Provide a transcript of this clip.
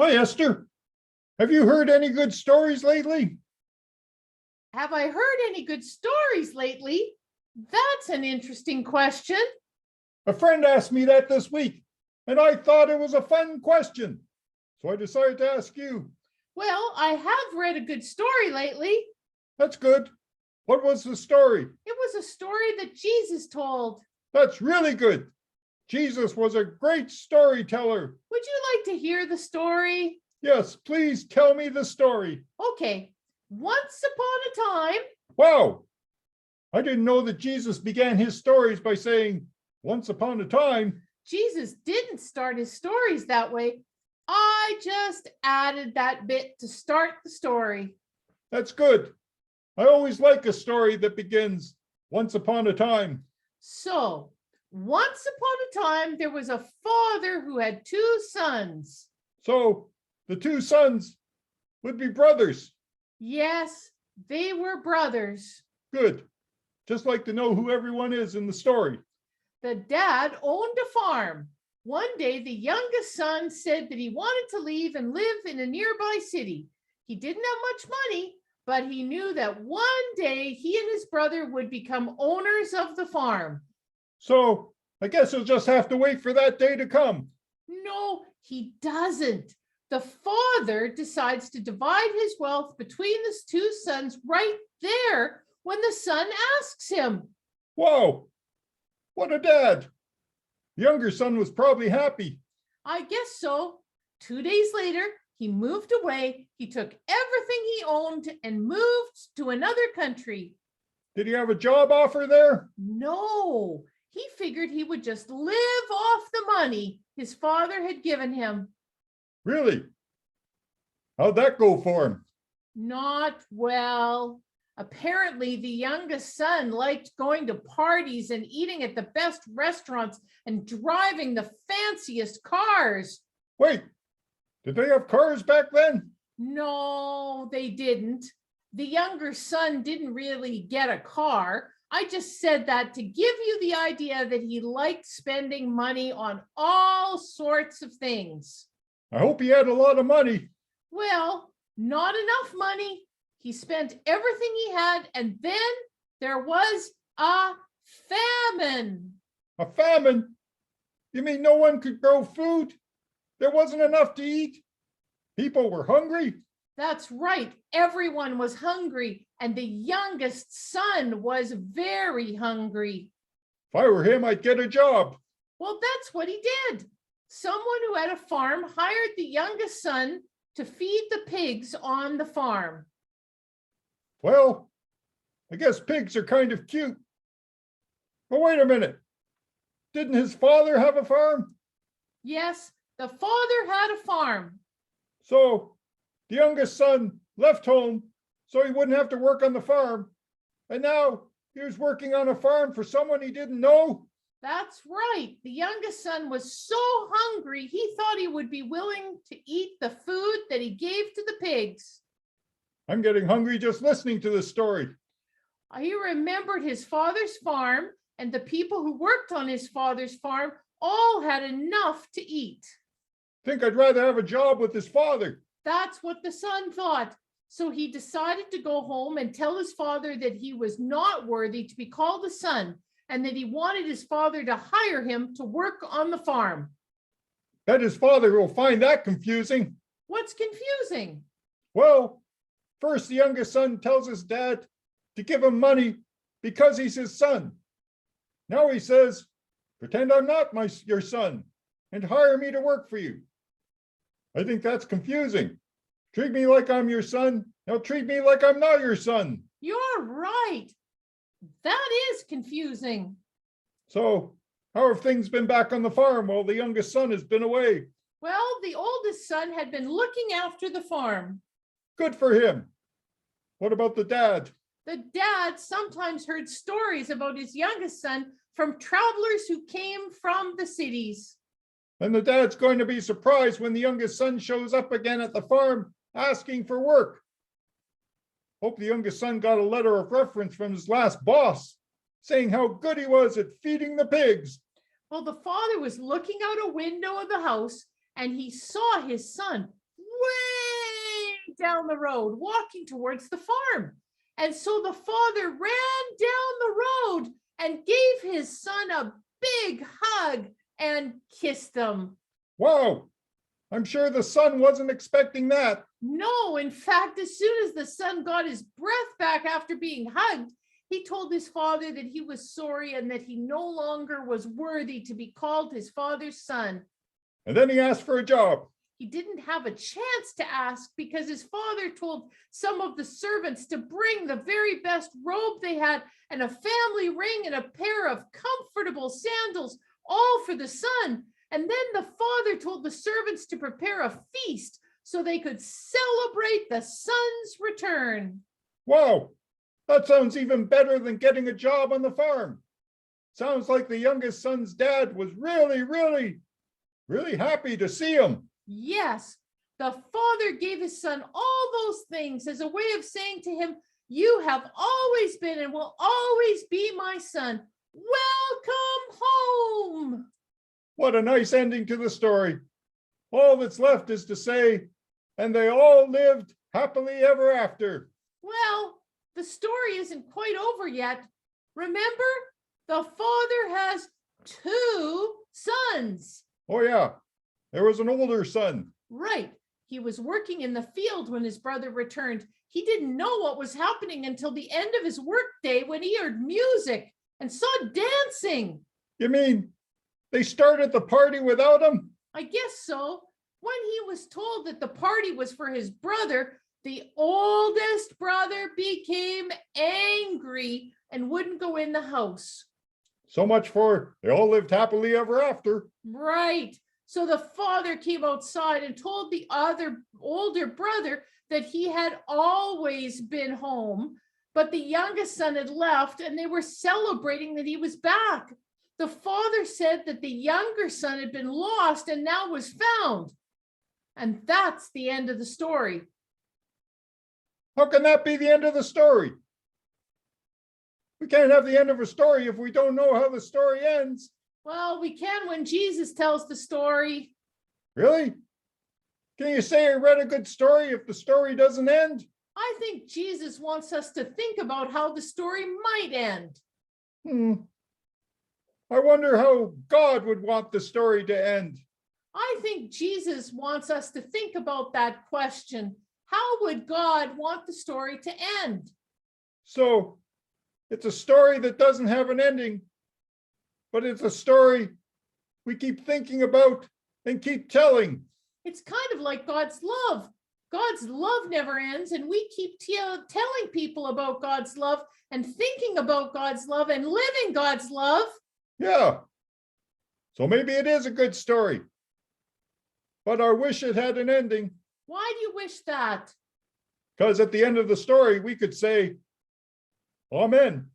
Hi, Esther. Have you heard any good stories lately? Have I heard any good stories lately? That's an interesting question. A friend asked me that this week, and I thought it was a fun question. So I decided to ask you. Well, I have read a good story lately. That's good. What was the story? It was a story that Jesus told. That's really good. Jesus was a great storyteller. Would you like to hear the story? Yes, please tell me the story. Okay. Once upon a time. Wow. I didn't know that Jesus began his stories by saying, once upon a time. Jesus didn't start his stories that way. I just added that bit to start the story. That's good. I always like a story that begins once upon a time. So, once upon a time, there was a father who had two sons. So the two sons would be brothers. Yes, they were brothers. Good. Just like to know who everyone is in the story. The dad owned a farm. One day, the youngest son said that he wanted to leave and live in a nearby city. He didn't have much money, but he knew that one day he and his brother would become owners of the farm. So I guess he'll just have to wait for that day to come. No, he doesn't. The father decides to divide his wealth between his two sons right there when the son asks him. Whoa, what a dad. The younger son was probably happy. I guess so. 2 days later, he moved away. He took everything he owned and moved to another country. Did he have a job offer there? No, he figured he would just live off the money his father had given him. Really? How'd that go for him? Not well. Apparently, the youngest son liked going to parties and eating at the best restaurants and driving the fanciest cars. Wait, did they have cars back then? No, they didn't. The younger son didn't really get a car. I just said that to give you the idea that he liked spending money on all sorts of things. I hope he had a lot of money. Well, not enough money. He spent everything he had, and then there was a famine. A famine? You mean no one could grow food? There wasn't enough to eat? People were hungry? That's right. Everyone was hungry, and the youngest son was very hungry. If I were him, I'd get a job. Well, that's what he did. Someone who had a farm hired the youngest son to feed the pigs on the farm. Well, I guess pigs are kind of cute. But wait a minute. Didn't his father have a farm? Yes, the father had a farm. So the youngest son left home so he wouldn't have to work on the farm. And now he was working on a farm for someone he didn't know. That's right. The youngest son was so hungry, he thought he would be willing to eat the food that he gave to the pigs. I'm getting hungry just listening to this story. He remembered his father's farm, and the people who worked on his father's farm all had enough to eat. Think I'd rather have a job with his father. That's what the son thought. So he decided to go home and tell his father that he was not worthy to be called a son, and that he wanted his father to hire him to work on the farm. Bet his father will find that confusing. What's confusing? Well, first the youngest son tells his dad to give him money because he's his son. Now he says, pretend I'm not your son and hire me to work for you. I think that's confusing. Treat me like I'm your son. Now treat me like I'm not your son. You're right. That is confusing. So, how have things been back on the farm while the youngest son has been away? Well, the oldest son had been looking after the farm. Good for him. What about the dad? The dad sometimes heard stories about his youngest son from travelers who came from the cities. And the dad's going to be surprised when the youngest son shows up again at the farm asking for work. Hope the youngest son got a letter of reference from his last boss saying how good he was at feeding the pigs. Well, the father was looking out a window of the house, and he saw his son down the road, walking towards the farm. And so the father ran down the road and gave his son a big hug and kissed him. Wow, I'm sure the son wasn't expecting that. No, in fact, as soon as the son got his breath back after being hugged, he told his father that he was sorry and that he no longer was worthy to be called his father's son. And then he asked for a job. He didn't have a chance to ask because his father told some of the servants to bring the very best robe they had and a family ring and a pair of comfortable sandals, all for the son. And then the father told the servants to prepare a feast so they could celebrate the son's return. Wow, that sounds even better than getting a job on the farm. Sounds like the youngest son's dad was really happy to see him. Yes, the father gave his son all those things as a way of saying to him, "You have always been and will always be my son. Welcome home." What a nice ending to the story. All that's left is to say, and they all lived happily ever after. Well, the story isn't quite over yet. Remember, the father has 2 sons. Oh yeah, there was an older son. Right. He was working in the field when his brother returned. He didn't know what was happening until the end of his workday when he heard music and saw dancing. You mean they started the party without him? I guess so. When he was told that the party was for his brother, the oldest brother became angry and wouldn't go in the house. So much for they all lived happily ever after. Right. So the father came outside and told the other older brother that he had always been home, but the youngest son had left and they were celebrating that he was back. The father said that the younger son had been lost and now was found. And that's the end of the story. How can that be the end of the story? We can't have the end of a story if we don't know how the story ends. Well, we can when Jesus tells the story. Really? Can you say I read a good story if the story doesn't end? I think Jesus wants us to think about how the story might end. I wonder how God would want the story to end. I think Jesus wants us to think about that question. How would God want the story to end? So it's a story that doesn't have an ending, but it's a story we keep thinking about and keep telling. It's kind of like God's love. God's love never ends, and we keep telling people about God's love and thinking about God's love and living God's love. Yeah. So maybe it is a good story, but I wish it had an ending. Why do you wish that? Because at the end of the story, we could say, Amen.